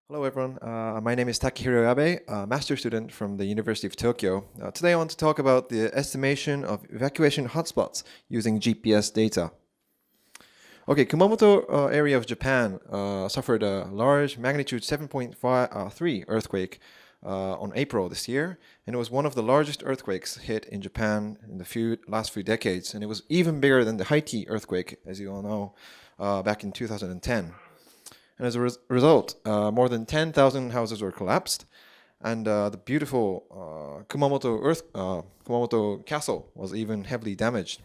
Hello everyone, my name is Takahiro Yabe, a master student from the University of Tokyo. Today I want to talk about the estimation of evacuation hotspots using GPS data. Okay, Kumamoto area of Japan suffered a large magnitude 7.3 earthquake on April this year, and it was one of the largest earthquakes hit in Japan in the last few decades, and it was even bigger than the Haiti earthquake, as you all know, back in 2010. And as a result, more than 10,000 houses were collapsed, and the beautiful Kumamoto castle was even heavily damaged.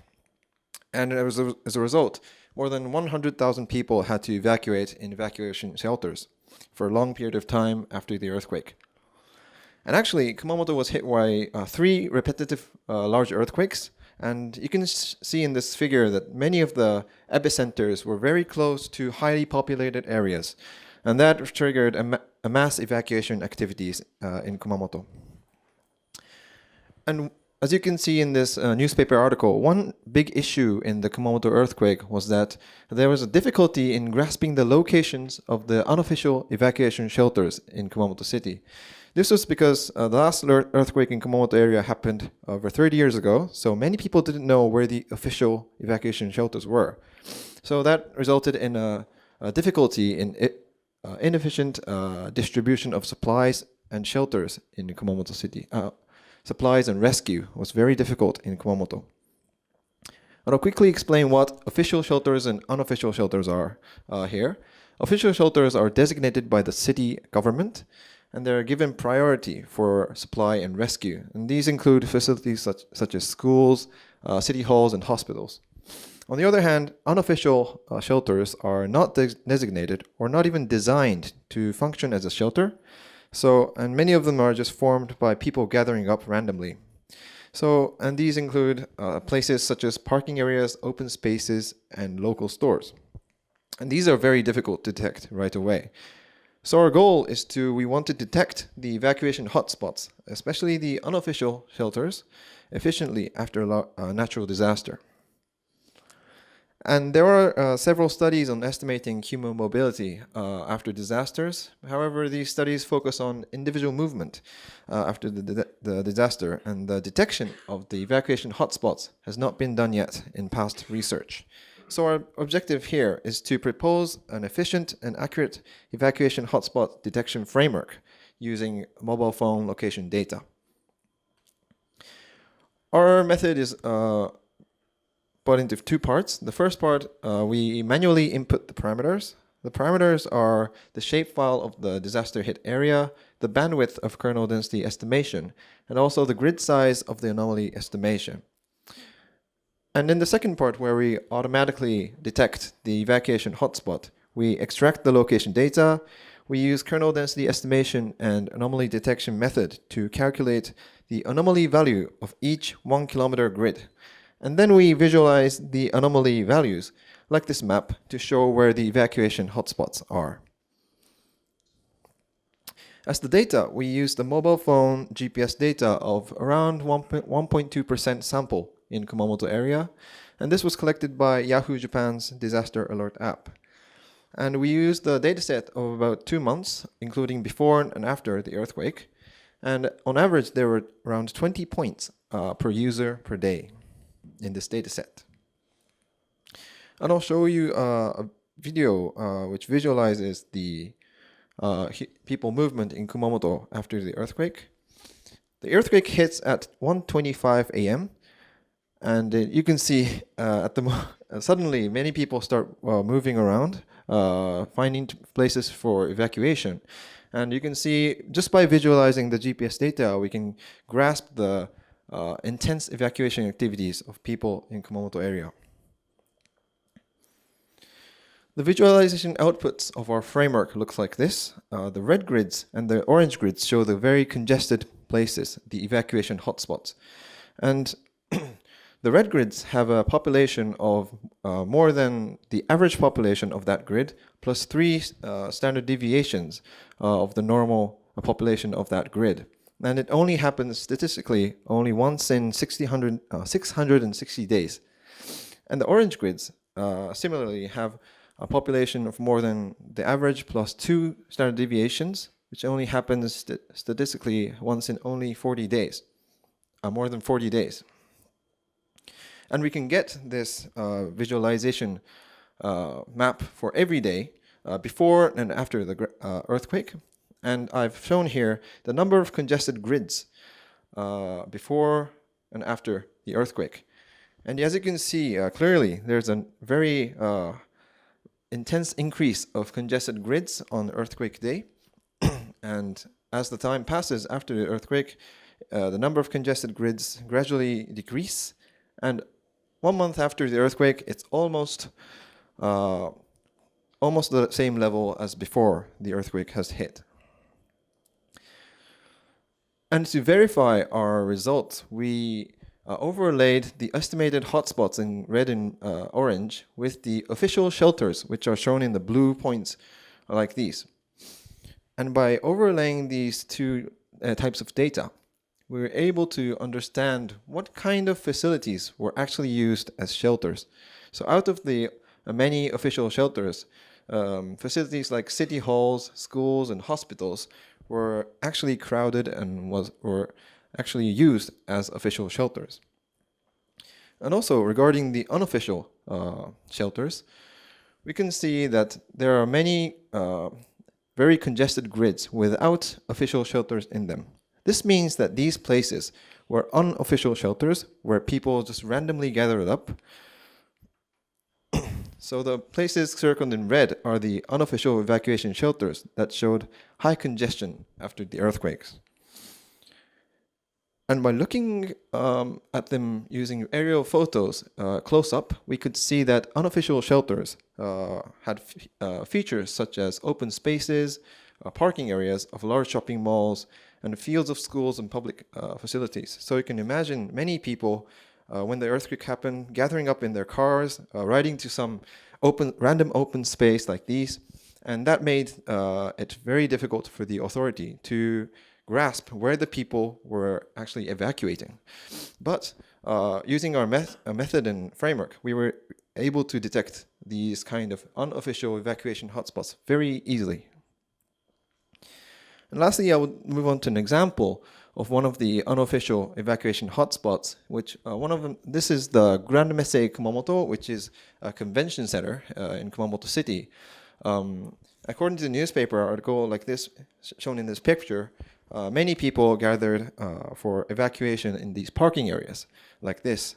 And as a result, more than 100,000 people had to evacuate in evacuation shelters for a long period of time after the earthquake. And actually, Kumamoto was hit by three repetitive large earthquakes. And you can see in this figure that many of the epicenters were very close to highly populated areas. And that triggered a mass evacuation activities in Kumamoto. And as you can see in this newspaper article, one big issue in the Kumamoto earthquake was that there was a difficulty in grasping the locations of the unofficial evacuation shelters in Kumamoto City. This was because the last earthquake in Kumamoto area happened over 30 years ago, so many people didn't know where the official evacuation shelters were. So that resulted in a difficulty in inefficient distribution of supplies and shelters in Kumamoto City. Supplies and rescue was very difficult in Kumamoto. I'll quickly explain what official shelters and unofficial shelters are here. Official shelters are designated by the city government, and they're given priority for supply and rescue. And these include facilities such as schools, city halls, and hospitals. On the other hand, unofficial shelters are not designated or not even designed to function as a shelter. And many of them are just formed by people gathering up randomly. And these include places such as parking areas, open spaces, and local stores. And these are very difficult to detect right away. So our goal is we want to detect the evacuation hotspots, especially the unofficial shelters, efficiently after a natural disaster. And there are several studies on estimating human mobility after disasters. However, these studies focus on individual movement after the disaster, and the detection of the evacuation hotspots has not been done yet in past research. So our objective here is to propose an efficient and accurate evacuation hotspot detection framework using mobile phone location data. Our method is put into two parts. The first part, we manually input the parameters. The parameters are the shapefile of the disaster hit area, the bandwidth of kernel density estimation, and also the grid size of the anomaly estimation. And in the second part, where we automatically detect the evacuation hotspot, we extract the location data, we use kernel density estimation and anomaly detection method to calculate the anomaly value of each 1 kilometer grid. And then we visualize the anomaly values, like this map, to show where the evacuation hotspots are. As the data, we use the mobile phone GPS data of around 1.2% sample in Kumamoto area, and this was collected by Yahoo Japan's disaster alert app. And we used the dataset of about 2 months, including before and after the earthquake, and on average there were around 20 points per user per day in this dataset. And I'll show you a video which visualizes the people movement in Kumamoto after the earthquake. The earthquake hits at 1:25 a.m. and you can see suddenly many people start moving around, finding places for evacuation. And you can see just by visualizing the GPS data, we can grasp the intense evacuation activities of people in Kumamoto area. The visualization outputs of our framework looks like this. The red grids and the orange grids show the very congested places, the evacuation hotspots. And the red grids have a population of more than the average population of that grid, plus 3 standard deviations of the normal population of that grid. And it only happens statistically only once in 660 days. And the orange grids similarly have a population of more than the average plus 2 standard deviations, which only happens statistically once in only 40 days, more than 40 days. And we can get this visualization map for every day before and after the earthquake. And I've shown here the number of congested grids before and after the earthquake. And as you can see clearly, there's a very intense increase of congested grids on earthquake day. And as the time passes after the earthquake, the number of congested grids gradually decrease. And 1 month after the earthquake, it's almost the same level as before the earthquake has hit. And to verify our results, we overlaid the estimated hotspots in red and orange with the official shelters, which are shown in the blue points like these. And by overlaying these two types of data, we were able to understand what kind of facilities were actually used as shelters. So out of the many official shelters, facilities like city halls, schools, and hospitals were actually crowded and were actually used as official shelters. And also regarding the unofficial shelters, we can see that there are many very congested grids without official shelters in them. This means that these places were unofficial shelters where people just randomly gathered up. So the places circled in red are the unofficial evacuation shelters that showed high congestion after the earthquakes. And by looking at them using aerial photos close up, we could see that unofficial shelters had features such as open spaces, parking areas of large shopping malls, and fields of schools and public facilities. So you can imagine many people, when the earthquake happened, gathering up in their cars, riding to some random open space like these, and that made it very difficult for the authority to grasp where the people were actually evacuating. But using our method and framework, we were able to detect these kind of unofficial evacuation hotspots very easily. And lastly, I would move on to an example of one of the unofficial evacuation hotspots, which one of them, this is the Grand Messe Kumamoto, which is a convention center in Kumamoto City. According to the newspaper article like this, shown in this picture, many people gathered for evacuation in these parking areas, like this.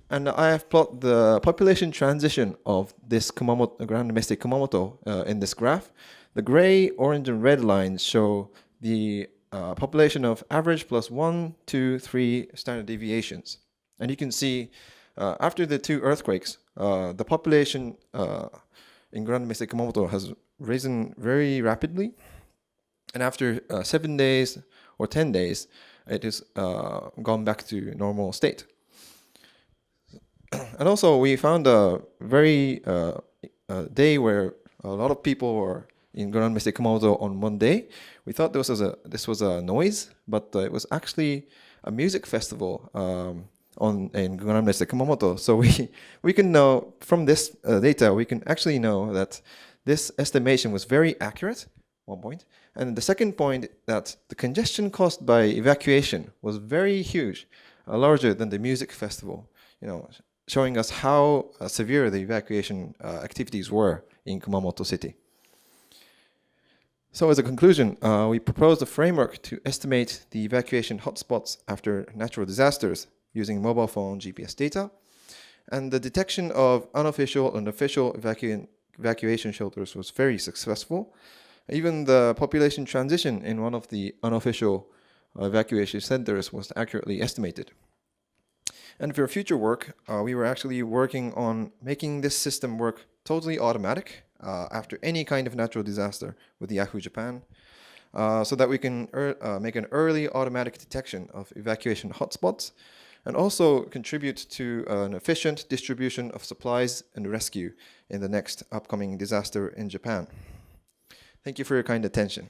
And I have plotted the population transition of this Grand Messe Kumamoto in this graph. The gray, orange, and red lines show the population of average plus 1, 2, 3 standard deviations. And you can see after the two earthquakes, the population in Grand Messe Kumamoto has risen very rapidly. And after 7 days or 10 days, it has gone back to normal state. And also, we found a very day where a lot of people were in Grand Messe Kumamoto on Monday. We thought this was a noise, but it was actually a music festival in Grand Messe Kumamoto. So we can know from this data, we can actually know that this estimation was very accurate. 1 point. And the second point, that the congestion caused by evacuation was very huge, larger than the music festival, showing us how severe the evacuation activities were in Kumamoto City. So as a conclusion, we proposed a framework to estimate the evacuation hotspots after natural disasters using mobile phone GPS data. And the detection of unofficial and official evacuation shelters was very successful. Even the population transition in one of the unofficial evacuation centers was accurately estimated. And for future work, we were actually working on making this system work totally automatic after any kind of natural disaster with Yahoo Japan, so that we can make an early automatic detection of evacuation hotspots and also contribute to an efficient distribution of supplies and rescue in the next upcoming disaster in Japan. Thank you for your kind attention.